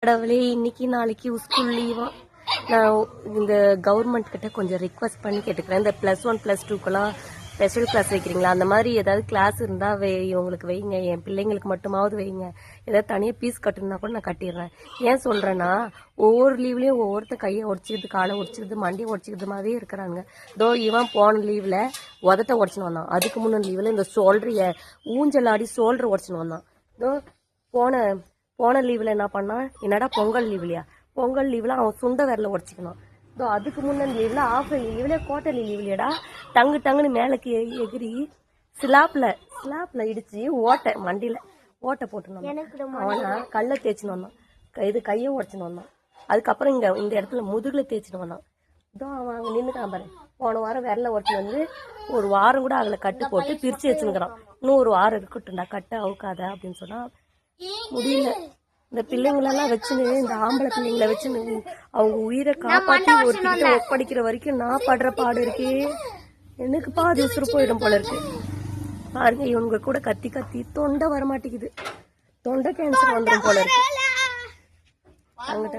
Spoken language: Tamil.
கடவுளே, இன்னைக்கு நாளைக்கு ஸ்கூல் லீவா? நான் இந்த கவர்மெண்ட் கிட்ட கொஞ்சம் ரிக்வஸ்ட் பண்ணி கேட்டுக்கிறேன். இந்த +1 +2க்கெல்லாம் ஸ்பெஷல் கிளாஸ் வைக்கிறீங்களா? அந்த மாதிரி ஏதாவது கிளாஸ் இருந்தா இவங்களுக்கு வைங்க, என் பிள்ளைங்களுக்கு மட்டுமாவது வைங்க. ஏதாவது தனியாக பீஸ் கட்டணும்னா கூட நான் கட்டிடுறேன். ஏன் சொல்றேன்னா, ஒவ்வொரு லீவ்லயும் ஒவ்வொருத்தர் கையை உடச்சிக்கிறது, காலை உடச்சிக்கிறது, மண்டியை உடச்சிக்கிறதுமாவே இருக்கிறாங்க. இதோ இவன் போன லீவ்ல உதட்ட உடச்சுன்னு வந்தான். அதுக்கு முன்ன லீவ்ல இந்த சோல்டரைய ஊஞ்சல் ஆடி சோல்டர் உடச்சுன்னு வந்தான். இதோ போன லீவ்ல என்ன பண்ணா, என்னடா பொங்கல் லீவ்லையா, பொங்கல் லீவ்ல அவன் சுண்ட விரல உடச்சிக்கணும். இதோ அதுக்கு முன்ன லீவ்ல ஆஃப் லீவ்ல குவார்டர்லி லீவ்லையடா டங்குன்னு மேலக்கு எகிரி ஸ்லாப்ல இடிச்சு மண்டியில ஓட்டை போட்டுருந்தான். அவனா கல்ல தேய்ச்சின்னு வந்தான், கையை உடச்சுன்னு வந்தான். அதுக்கப்புறம் இந்த இடத்துல முதுகுல தேய்ச்சின்னு வந்தான். இதோ அவன் அங்க நின்றுக்கான் பாரு. போன வாரம் விரல உடச்சுன்னு வந்து ஒரு வாரம் கூட அவளை கட்டு போட்டு பிரிச்சு வச்சுன்னுக்குறான். இன்னும் ஒரு வாரம் இருக்கட்டும்டா, கட்டை அவுக்காத அப்படின்னு சொன்னா முடியல. இந்த பிள்ளைங்களெல்லாம் வச்சுன்னு, இந்த ஆம்பளை பிள்ளைங்களை வச்சுன்னு அவங்க உயிரை காப்பாற்றி ஒருத்திக்கிட்ட ஒப்படைக்கிற வரைக்கும் நான் படுற பாடு இருக்கே. எனக்கு பாதி உசுறு போயிடும் போல இருக்கு. பாருங்க, இவங்க கூட கத்தி கத்தி தொண்டை வரமாட்டேங்குது. தொண்டை கேன்சர் வந்துடும் போல இருக்கு. அங்கிட்ட